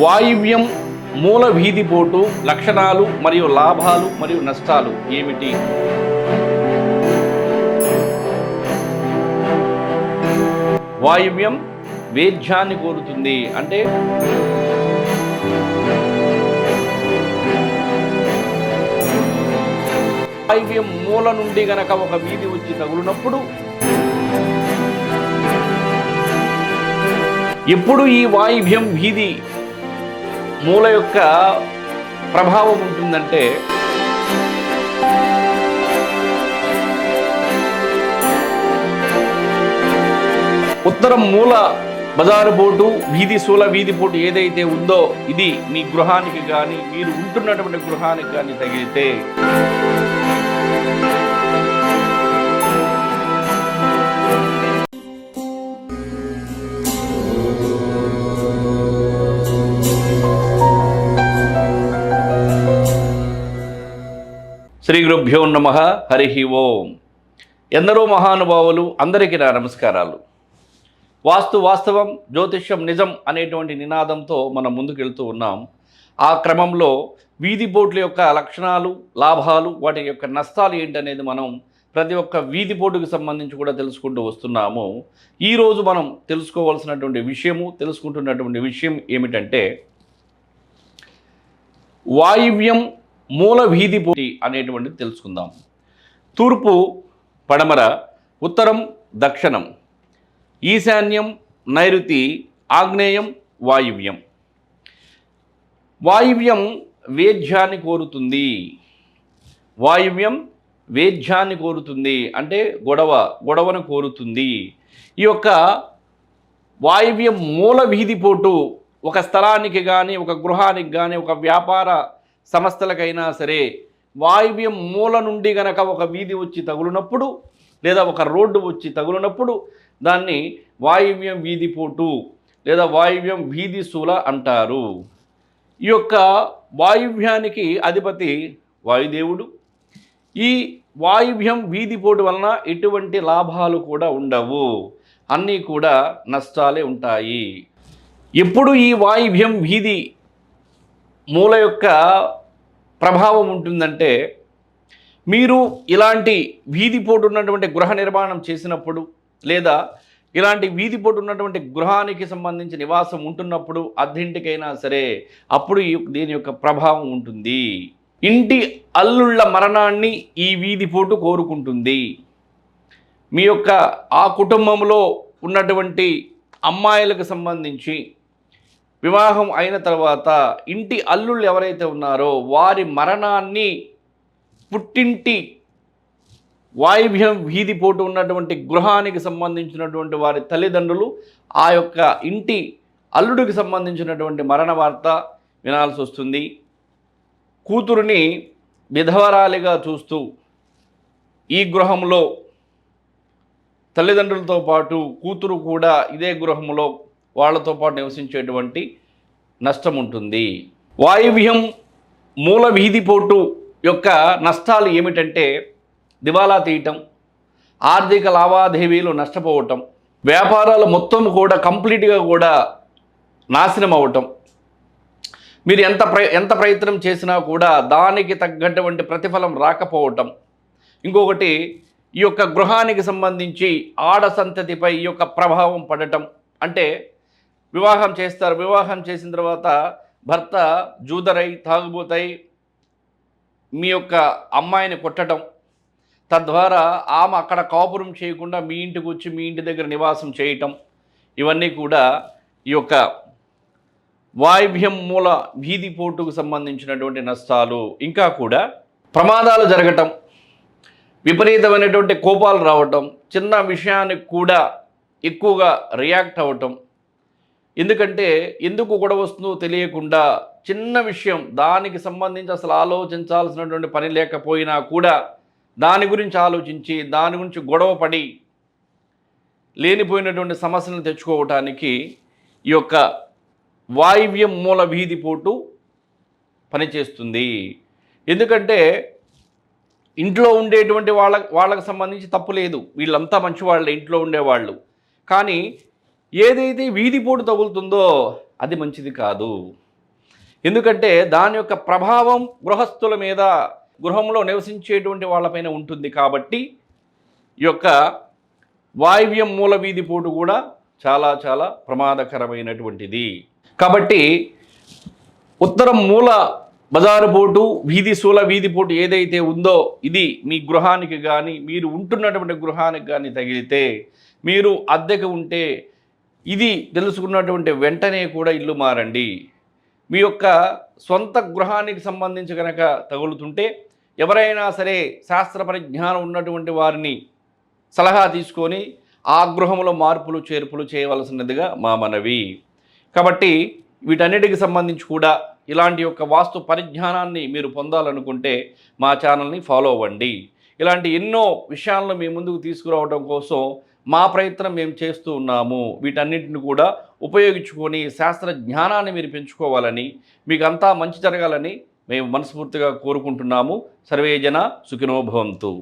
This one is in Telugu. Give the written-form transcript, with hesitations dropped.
వాయువ్యం మూల వీధిపోటు లక్షణాలు మరియు లాభాలు మరియు నష్టాలు ఏమిటి? వాయువ్యం వేద్యాన్ని కోరుతుంది అంటే వాయువ్యం మూల నుండి గనక ఒక వీధి వచ్చి తగులునప్పుడు ఎప్పుడు ఈ వాయువ్యం వీధి మూల యొక్క ప్రభావం ఉంటుందంటే ఉత్తరం మూల బజారు పోటు వీధి శూల వీధి పోటు ఏదైతే ఉందో ఇది మీ గృహానికి కానీ మీరు ఉంటున్నటువంటి గృహానికి కానీ తగిలితే శ్రీ గురుభ్యో నమః. హరి ఓం. ఎందరో మహానుభావులు అందరికీ నా నమస్కారాలు. వాస్తు వాస్తవం, జ్యోతిష్యం నిజం అనేటువంటి నినాదంతో మనం ముందుకెళ్తూ ఉన్నాం. ఆ క్రమంలో వీధిపోట్ల యొక్క లక్షణాలు, లాభాలు, వాటి యొక్క నష్టాలు ఏంటనేది మనం ప్రతి ఒక్క వీధిపోటుకు సంబంధించి కూడా తెలుసుకుంటూ వస్తున్నాము. ఈరోజు మనం తెలుసుకుంటున్నటువంటి విషయం ఏమిటంటే వాయువ్యం మూల వీధిపోటి అనేటువంటిది తెలుసుకుందాం. తూర్పు పడమర, ఉత్తరం దక్షిణం, ఈశాన్యం నైరుతి, ఆగ్నేయం వాయువ్యం. వాయువ్యం వేద్యాన్ని కోరుతుంది. వాయువ్యం వేద్యాన్ని కోరుతుంది అంటే గొడవను కోరుతుంది. ఈ యొక్క వాయువ్యం మూల వీధిపోటు ఒక స్థలానికి కానీ, ఒక గృహానికి కానీ, ఒక వ్యాపార సంస్థలకైనా సరే వాయువ్యం మూల నుండి గనక ఒక వీధి వచ్చి తగులునప్పుడు లేదా ఒక రోడ్డు వచ్చి తగులునప్పుడు దాన్ని వాయువ్యం వీధిపోటు లేదా వాయువ్యం వీధి శూల అంటారు. ఈ యొక్క వాయువ్యానికి అధిపతి వాయుదేవుడు. ఈ వాయువ్యం వీధిపోటు వలన ఎటువంటి లాభాలు కూడా ఉండవు, అన్నీ కూడా నష్టాలే ఉంటాయి. ఎప్పుడు ఈ వాయువ్యం వీధి మూల యొక్క ప్రభావం ఉంటుందంటే మీరు ఇలాంటి వీధిపోటు ఉన్నటువంటి గృహ నిర్మాణం చేసినప్పుడు లేదా ఇలాంటి వీధిపోటు ఉన్నటువంటి గృహానికి సంబంధించి నివాసం ఉంటున్నప్పుడు అద్దెంటికైనా సరే అప్పుడు దీని యొక్క ప్రభావం ఉంటుంది. ఇంటి అల్లుళ్ళ మరణాన్ని ఈ వీధిపోటు కోరుకుంటుంది. మీ యొక్క ఆ కుటుంబంలో ఉన్నటువంటి అమ్మాయిలకు సంబంధించి వివాహం అయిన తర్వాత ఇంటి అల్లుళ్ళు ఎవరైతే ఉన్నారో వారి మరణాన్ని పుట్టింటి వాయువ్యం వీధిపోటు ఉన్నటువంటి గృహానికి సంబంధించినటువంటి వారి తల్లిదండ్రులు ఆ యొక్క ఇంటి అల్లుడికి సంబంధించినటువంటి మరణ వార్త వినాల్సి వస్తుంది. కూతురుని విధవరాలిగా చూస్తూ ఈ గృహంలో తల్లిదండ్రులతో పాటు కూతురు కూడా ఇదే గృహంలో వాళ్ళతో పాటు నివసించేటువంటి నష్టం ఉంటుంది. వాయువ్యం మూల వీధిపోటు యొక్క నష్టాలు ఏమిటంటే దివాలా తీయటం, ఆర్థిక లావాదేవీలు నష్టపోవటం, వ్యాపారాలు మొత్తం కూడా కంప్లీట్గా కూడా నాశనం అవ్వటం, మీరు ఎంత ప్రయత్నం చేసినా కూడా దానికి తగ్గటువంటి ప్రతిఫలం రాకపోవటం. ఇంకొకటి ఈ యొక్క గృహానికి సంబంధించి ఆడ సంతతిపై ఈ యొక్క ప్రభావం పడటం. అంటే వివాహం చేస్తారు, వివాహం చేసిన తర్వాత భర్త జూదరై తాగుబోతై మీ యొక్క అమ్మాయిని కొట్టడం, తద్వారా ఆమె అక్కడ కాపురం చేయకుండా మీ ఇంటికి వచ్చి మీ ఇంటి దగ్గర నివాసం చేయటం, ఇవన్నీ కూడా ఈ యొక్క వాయువ్యం మూల వీధిపోటుకు సంబంధించినటువంటి నష్టాలు. ఇంకా కూడా ప్రమాదాలు జరగటం, విపరీతమైనటువంటి కోపాలు రావటం, చిన్న విషయానికి కూడా ఎక్కువగా రియాక్ట్ అవ్వటం. ఎందుకంటే ఎందుకు గొడవ వస్తుందో తెలియకుండా చిన్న విషయం దానికి సంబంధించి అసలు ఆలోచించాల్సినటువంటి పని లేకపోయినా కూడా దాని గురించి ఆలోచించి దాని గురించి గొడవ పడి లేనిపోయినటువంటి సమస్యలను తెచ్చుకోవటానికి ఈ యొక్క వాయువ్యం మూల వీధిపోటు పనిచేస్తుంది. ఎందుకంటే ఇంట్లో ఉండేటువంటి వాళ్ళకు సంబంధించి తప్పు లేదు, వీళ్ళంతా మంచివాళ్ళే ఇంట్లో ఉండేవాళ్ళు. కానీ ఏదైతే వీధిపోటు తగులుతుందో అది మంచిది కాదు. ఎందుకంటే దాని యొక్క ప్రభావం గృహస్థుల మీద, గృహంలో నివసించేటువంటి వాళ్ళపైన ఉంటుంది. కాబట్టి ఈ యొక్క వాయువ్యం మూల వీధి పోటు కూడా చాలా చాలా ప్రమాదకరమైనటువంటిది. కాబట్టి ఉత్తరం మూల బజారు పోటు, వీధి పోటు ఏదైతే ఉందో ఇది మీ గృహానికి కానీ, మీరు ఉంటున్నటువంటి గృహానికి కానీ తగిలితే, మీరు అద్దెకు ఉంటే ఇది తెలుసుకున్నటువంటి వెంటనే కూడా ఇల్లు మారండి. మీ యొక్క సొంత గృహానికి సంబంధించి కనుక తగులుతుంటే ఎవరైనా సరే శాస్త్ర పరిజ్ఞానం ఉన్నటువంటి వారిని సలహా తీసుకొని ఆ గృహంలో మార్పులు చేర్పులు చేయవలసినదిగా మా మనవి. కాబట్టి వీటన్నిటికి సంబంధించి కూడా ఇలాంటి యొక్క వాస్తు పరిజ్ఞానాన్ని మీరు పొందాలనుకుంటే మా ఛానల్ని ఫాలో అవ్వండి. ఇలాంటి ఎన్నో విషయాలను మీ ముందుకు తీసుకురావడం కోసం మా ప్రయత్నం మేము చేస్తూ ఉన్నాము. వీటన్నిటిని కూడా ఉపయోగించుకొని శాస్త్ర జ్ఞానాన్ని మీరు పెంచుకోవాలని, మీకు అంతా మంచి జరగాలని మేము మనస్ఫూర్తిగా కోరుకుంటున్నాము. సర్వే జన సుఖినో భవంతు.